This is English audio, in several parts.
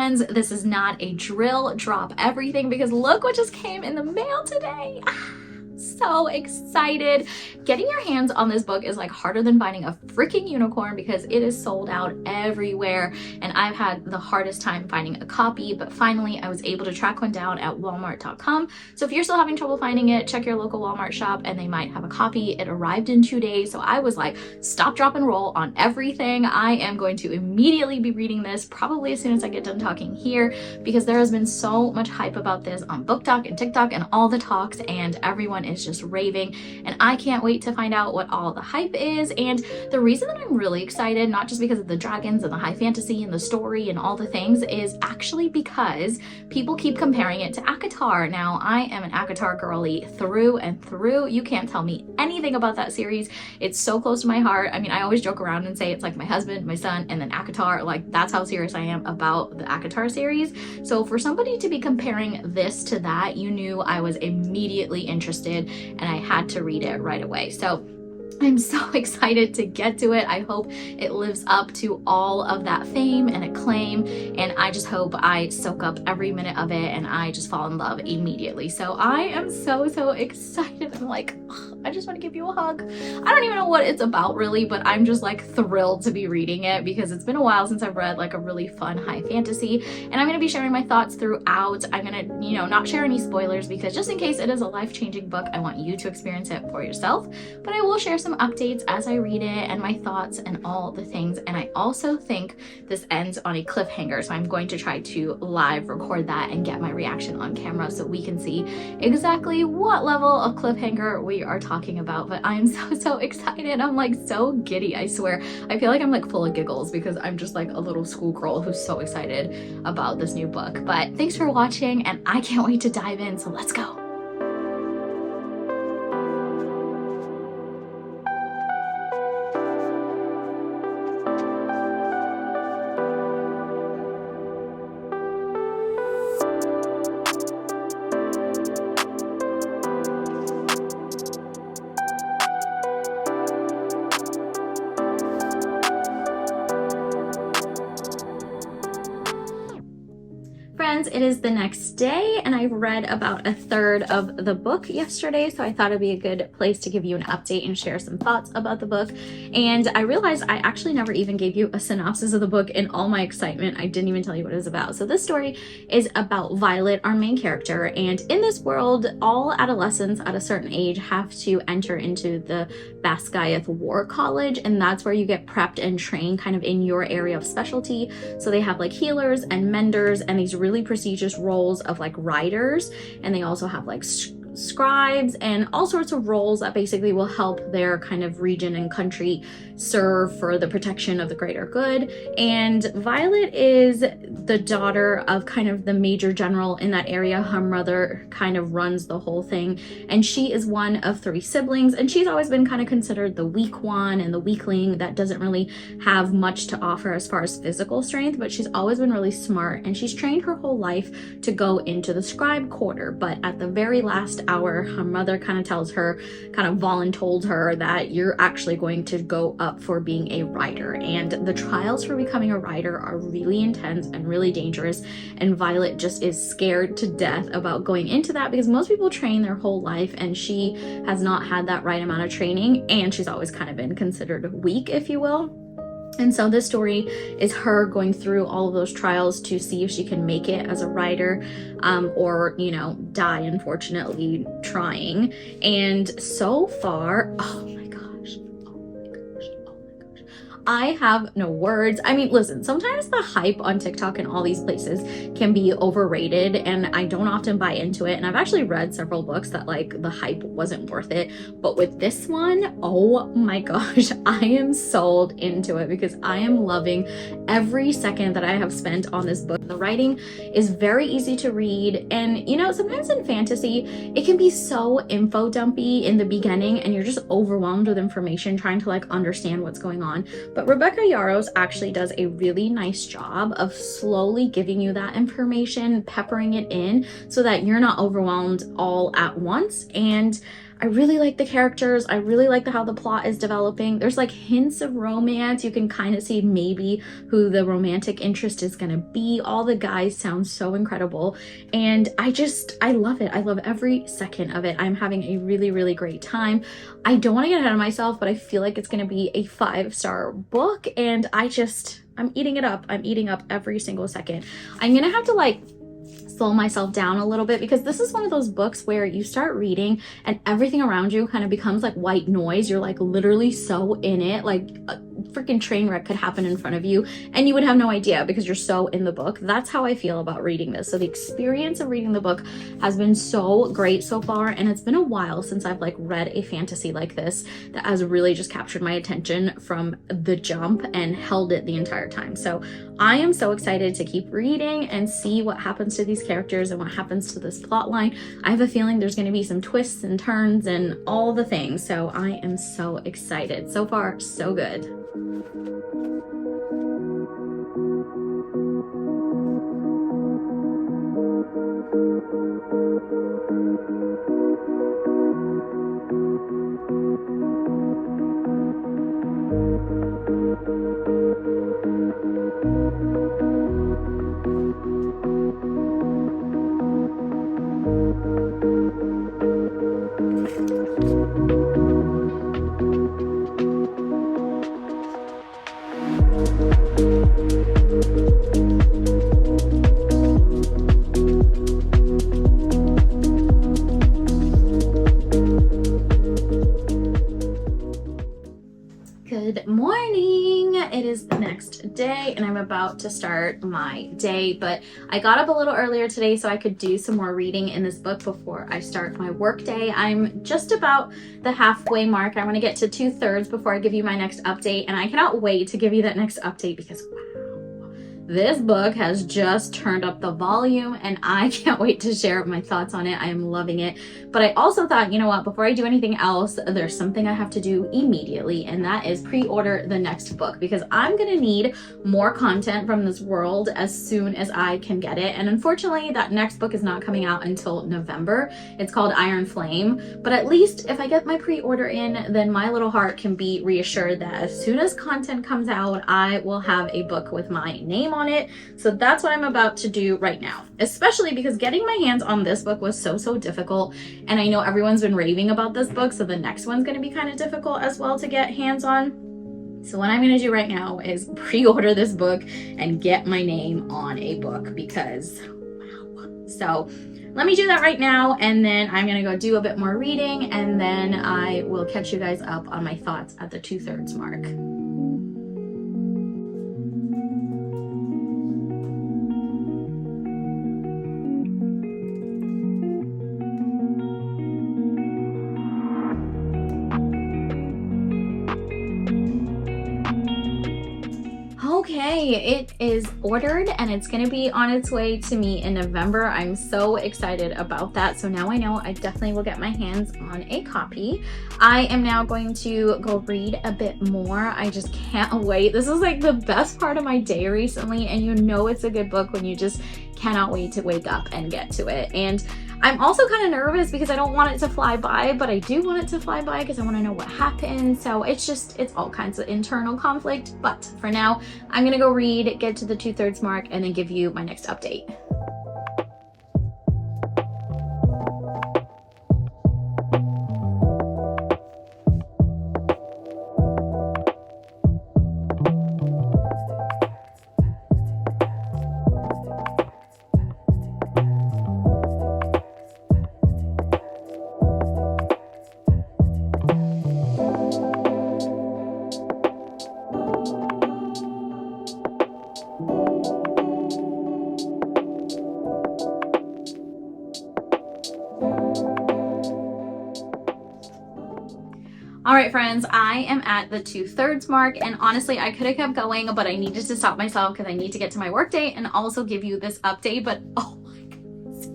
friends, this is not a drill drop everything because look what just came in the mail today. So excited. Getting your hands on this book is like harder than finding a freaking unicorn because it is sold out everywhere, and I've had the hardest time finding a copy, but finally I was able to track one down at walmart.com. So if you're still having trouble finding it, check your local Walmart shop and they might have a copy. It arrived in 2 days, so I was like, stop, drop, and roll on everything. I am going to immediately be reading this probably as soon as I get done talking here because there has been so much hype about this on BookTok and TikTok and all the talks, and everyone is just raving, and I can't wait to find out what all the hype is. And the reason that I'm really excited, not just because of the dragons and the high fantasy and the story and all the things, is actually because people keep comparing it to ACOTAR. Now, I am an ACOTAR girly through and through. You can't tell me anything about that series. It's so close to my heart. I mean, I always joke around and say it's like my husband, my son, and then ACOTAR. Like, that's how serious I am about the ACOTAR series. So for somebody to be comparing this to that, you knew I was immediately interested and I had to read it right away. So I'm so excited to get to it. I hope it lives up to all of that fame and acclaim, and I just hope I soak up every minute of it and I just fall in love immediately. So I am so excited. I'm like, ugh, I just want to give you a hug. I don't even know what it's about really, but I'm just like thrilled to be reading it because it's been a while since I've read like a really fun high fantasy, and I'm going to be sharing my thoughts throughout. I'm going to, not share any spoilers because just in case it is a life-changing book, I want you to experience it for yourself, but I will share some updates as I read it and my thoughts and all the things. And I also think this ends on a cliffhanger, so I'm going to try to live record that and get my reaction on camera so we can see exactly what level of cliffhanger we are talking about. But I'm so excited. I'm like so giddy, I swear. I feel like I'm like full of giggles because I'm just like a little schoolgirl who's so excited about this new book. But thanks for watching, and I can't wait to dive in, so let's go. Friends, it is the next day and I've read about a third of the book yesterday, so I thought it'd be a good place to give you an update and share some thoughts about the book. And I realized I actually never even gave you a synopsis of the book. In all my excitement, I didn't even tell you what it was about. So this story is about Violet, our main character, and in this world, all adolescents at a certain age have to enter into the Basgiath War College, and that's where you get prepped and trained kind of in your area of specialty. So they have like healers and menders and these really prestigious roles of like writers, and they also have like scribes and all sorts of roles that basically will help their kind of region and country serve for the protection of the greater good. And Violet is the daughter of kind of the major general in that area. Her mother kind of runs the whole thing, and she is one of 3 siblings, and she's always been kind of considered the weak one and the weakling that doesn't really have much to offer as far as physical strength, but she's always been really smart, and she's trained her whole life to go into the scribe quarter. But at the very last hour, her mother kind of tells her, kind of voluntold her, that you're actually going to go up for being a writer. And the trials for becoming a writer are really intense and really dangerous, and Violet just is scared to death about going into that because most people train their whole life and she has not had that right amount of training, and she's always kind of been considered weak, if you will. And so this story is her going through all of those trials to see if she can make it as a writer, or, die, unfortunately, trying. And so far, oh my gosh, I have no words. I mean, listen, sometimes the hype on TikTok and all these places can be overrated, and I don't often buy into it. And I've actually read several books that like the hype wasn't worth it. But with this one, oh my gosh, I am sold into it because I am loving every second that I have spent on this book. The writing is very easy to read, and sometimes in fantasy, it can be so info dumpy in the beginning and you're just overwhelmed with information trying to like understand what's going on. But Rebecca Yarros actually does a really nice job of slowly giving you that information, peppering it in so that you're not overwhelmed all at once. And I really like the characters. I really like how the plot is developing. There's like hints of romance. You can kind of see maybe who the romantic interest is going to be. All the guys sound so incredible. And I love it. I love every second of it. I'm having a really, really great time. I don't want to get ahead of myself, but I feel like it's going to be a 5-star book. And I'm eating it up. I'm eating up every single second. I'm going to have to like slow myself down a little bit, because this is one of those books where you start reading and everything around you kind of becomes like white noise. You're like literally so in it, like a freaking train wreck could happen in front of you and you would have no idea because you're so in the book. That's how I feel about reading this. So the experience of reading the book has been so great so far, and it's been a while since I've like read a fantasy like this that has really just captured my attention from the jump and held it the entire time. So I am so excited to keep reading and see what happens to these characters and what happens to this plot line. I have a feeling there's going to be some twists and turns and all the things. So I am so excited. So far, so good. Good morning. It is the next day and I'm about to start my day, but I got up a little earlier today so I could do some more reading in this book before I start my work day. I'm just about the halfway mark. I want to get to 2/3 before I give you my next update, and I cannot wait to give you that next update because wow, this book has just turned up the volume and I can't wait to share my thoughts on it. I am loving it. But I also thought, you know what, before I do anything else, there's something I have to do immediately, and that is pre-order the next book, because I'm gonna need more content from this world as soon as I can get it. And unfortunately, that next book is not coming out until November. It's called Iron Flame, but at least if I get my pre-order in, then my little heart can be reassured that as soon as content comes out, I will have a book with my name on it. So that's what I'm about to do right now, especially because getting my hands on this book was so difficult. And I know everyone's been raving about this book, so the next one's going to be kind of difficult as well to get hands on. So what I'm going to do right now is pre-order this book and get my name on a book, because wow. So let me do that right now, and then I'm going to go do a bit more reading, and then I will catch you guys up on my thoughts at the 2/3 mark. Okay, it is ordered and it's going to be on its way to me in November. I'm so excited about that. So now I know I definitely will get my hands on a copy. I am now going to go read a bit more. I just can't wait. This is like the best part of my day recently, and you know it's a good book when you just cannot wait to wake up and get to it. And I'm also kind of nervous because I don't want it to fly by, but I do want it to fly by because I want to know what happened. So it's all kinds of internal conflict. But for now, I'm going to go read, get to the 2/3 mark, and then give you my next update. All right, friends, I am at the 2/3 mark, and honestly, I could have kept going, but I needed to stop myself because I need to get to my work day and also give you this update. But oh my goodness.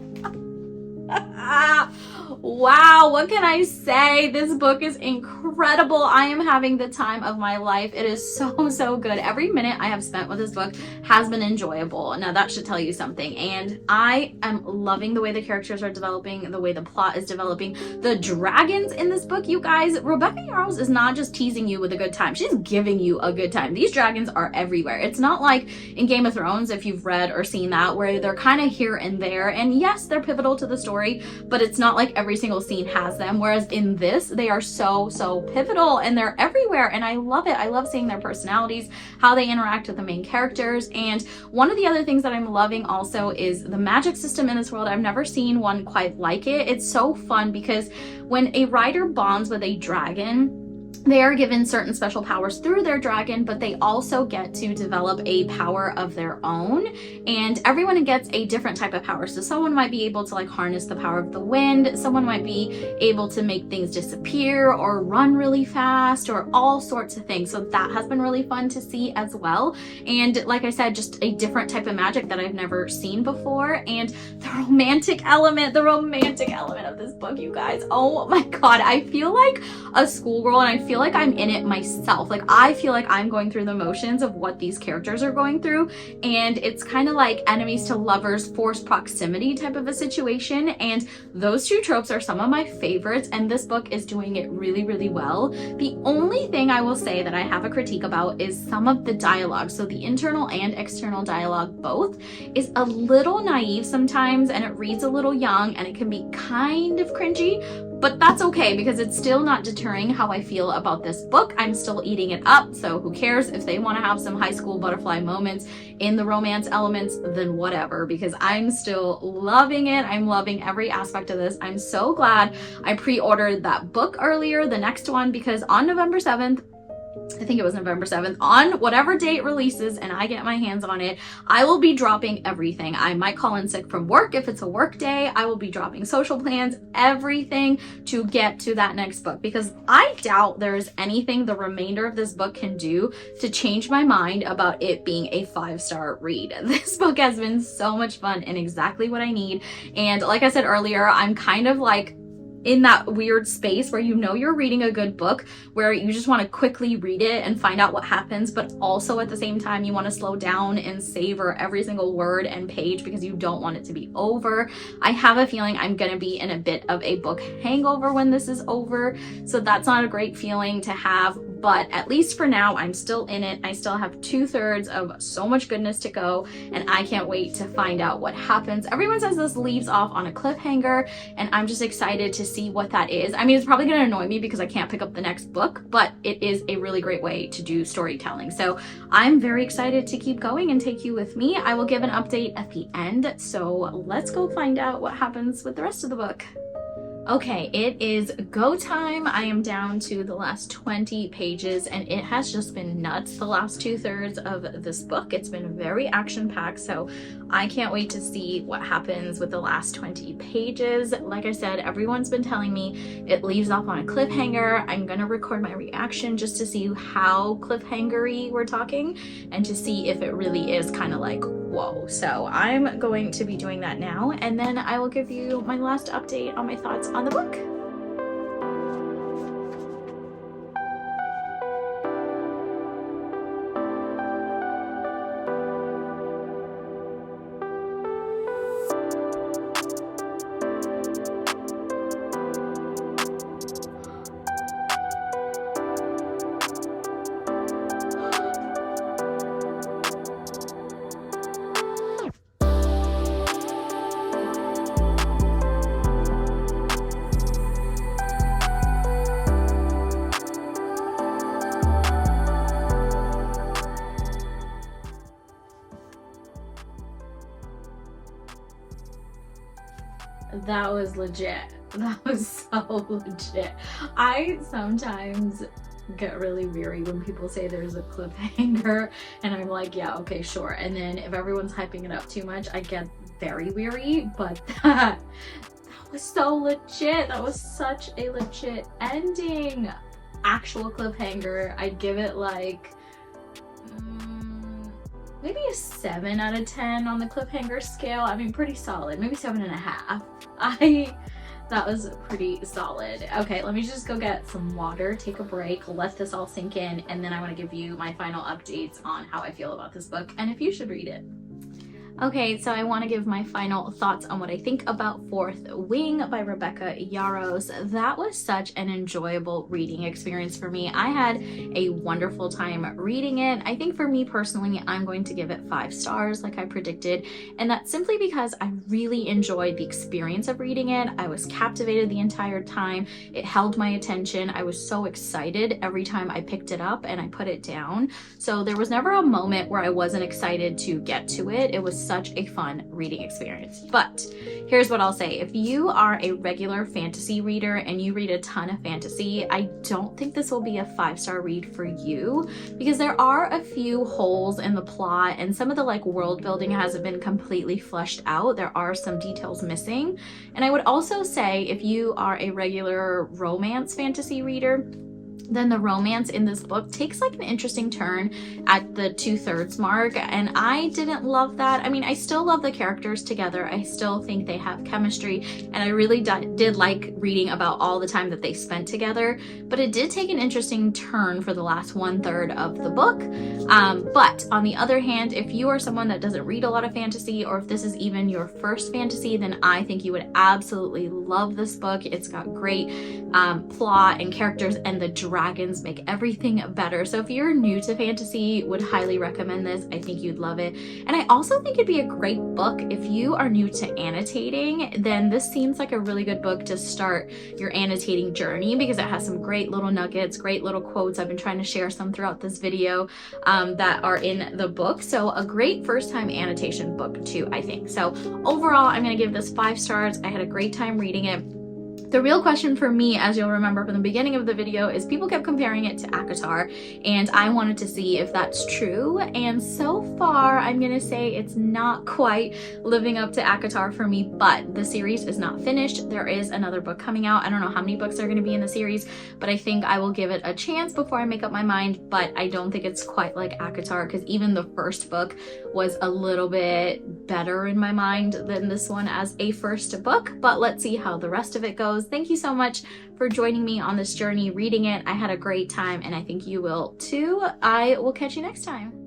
Wow, what can I say? This book is incredible. I am having the time of my life. It is so good. Every minute I have spent with this book has been enjoyable. Now that should tell you something. And I am loving the way the characters are developing, the way the plot is developing. The dragons in this book, you guys, Rebecca Yarros is not just teasing you with a good time. She's giving you a good time. These dragons are everywhere. It's not like in Game of Thrones, if you've read or seen that, where they're kind of here and there. And yes, they're pivotal to the story, but it's not like every single scene has them. Whereas in this, they are so pivotal and they're everywhere. And I love it. I love seeing their personalities, how they interact with the main characters. And one of the other things that I'm loving also is the magic system in this world. I've never seen one quite like it. It's so fun because when a rider bonds with a dragon, they are given certain special powers through their dragon, but they also get to develop a power of their own. And everyone gets a different type of power. So someone might be able to like harness the power of the wind. Someone might be able to make things disappear or run really fast or all sorts of things. So that has been really fun to see as well. And like I said, just a different type of magic that I've never seen before. And the romantic element of this book, you guys. Oh my God. I feel like a schoolgirl and I feel like I'm in it myself. Like I feel like I'm going through the motions of what these characters are going through, and it's kind of like enemies to lovers, forced proximity type of a situation. And those two tropes are some of my favorites, and this book is doing it really well. The only thing I will say that I have a critique about is some of the dialogue. So the internal and external dialogue both is a little naive sometimes, and it reads a little young, and it can be kind of cringy. But that's okay because it's still not deterring how I feel about this book. I'm still eating it up, so who cares? If they want to have some high school butterfly moments in the romance elements, then whatever, because I'm still loving it. I'm loving every aspect of this. I'm so glad I pre-ordered that book earlier, the next one, because on November 7th, I think it was November 7th, on whatever date it releases and I get my hands on it, I will be dropping everything. I might call in sick from work if it's a work day. I will be dropping social plans, everything to get to that next book, because I doubt there's anything the remainder of this book can do to change my mind about it being a 5-star read. This book has been so much fun and exactly what I need. And like I said earlier, I'm kind of like in that weird space where you know you're reading a good book, where you just want to quickly read it and find out what happens, but also at the same time you want to slow down and savor every single word and page because you don't want it to be over. I have a feeling I'm gonna be in a bit of a book hangover when this is over, so that's not a great feeling to have, but at least for now I'm still in it. I still have 2/3 of so much goodness to go, and I can't wait to find out what happens. Everyone says this leaves off on a cliffhanger, and I'm just excited to see what that is. I mean, it's probably going to annoy me because I can't pick up the next book, but it is a really great way to do storytelling. So I'm very excited to keep going and take you with me. I will give an update at the end. So let's go find out what happens with the rest of the book. Okay, it is go time. I am down to the last 20 pages and it has just been nuts the last 2/3 of this book. It's been very action-packed, so I can't wait to see what happens with the last 20 pages. Like I said, everyone's been telling me it leaves off on a cliffhanger. I'm gonna record my reaction just to see how cliffhangery we're talking and to see if it really is kind of like, whoa. So I'm going to be doing that now, and then I will give you my last update on my thoughts on the book. That was legit. That was so legit. I sometimes get really weary when people say there's a cliffhanger and I'm like, yeah, okay, sure. And then if everyone's hyping it up too much, I get very weary, but that was so legit. That was such a legit ending. Actual cliffhanger. I'd give it like maybe a 7 out of 10 on the cliffhanger scale. I mean, pretty solid. Maybe 7.5. That was pretty solid. Okay, let me just go get some water, take a break, let this all sink in, and then I want to give you my final updates on how I feel about this book and if you should read it. Okay, so I want to give my final thoughts on what I think about Fourth Wing by Rebecca Yarros. That was such an enjoyable reading experience for me. I had a wonderful time reading it. I think for me personally, I'm going to give it 5 stars like I predicted, and that's simply because I really enjoyed the experience of reading it. I was captivated the entire time. It held my attention. I was so excited every time I picked it up and I put it down. So there was never a moment where I wasn't excited to get to it. It was such a fun reading experience. But here's what I'll say. If you are a regular fantasy reader and you read a ton of fantasy, I don't think this will be a 5-star read for you, because there are a few holes in the plot and some of the world building hasn't been completely fleshed out. There are some details missing. And I would also say if you are a regular romance fantasy reader, then the romance in this book takes an interesting turn at the 2/3 mark, and I didn't love that. I mean, I still love the characters together. I still think they have chemistry, and I really did like reading about all the time that they spent together, but it did take an interesting turn for the last 1/3 of the book. But on the other hand, if you are someone that doesn't read a lot of fantasy, or if this is even your first fantasy, then I think you would absolutely love this book. It's got great plot and characters, and the dragons make everything better. So if you're new to fantasy, would highly recommend this. I think you'd love it. And I also think it'd be a great book if you are new to annotating. Then this seems like a really good book to start your annotating journey, because it has some great little nuggets, great little quotes. I've been trying to share some throughout this video that are in the book. So a great first time annotation book too, I think. So overall, I'm going to give this 5 stars. I had a great time reading it. The real question for me, as you'll remember from the beginning of the video, is people kept comparing it to ACOTAR, and I wanted to see if that's true. And so far, I'm gonna say it's not quite living up to ACOTAR for me, but the series is not finished. There is another book coming out. I don't know how many books are gonna be in the series, but I think I will give it a chance before I make up my mind. But I don't think it's quite like ACOTAR, because even the first book was a little bit better in my mind than this one as a first book. But let's see how the rest of it goes. Thank you so much for joining me on this journey reading it. I had a great time, and I think you will too. I will catch you next time.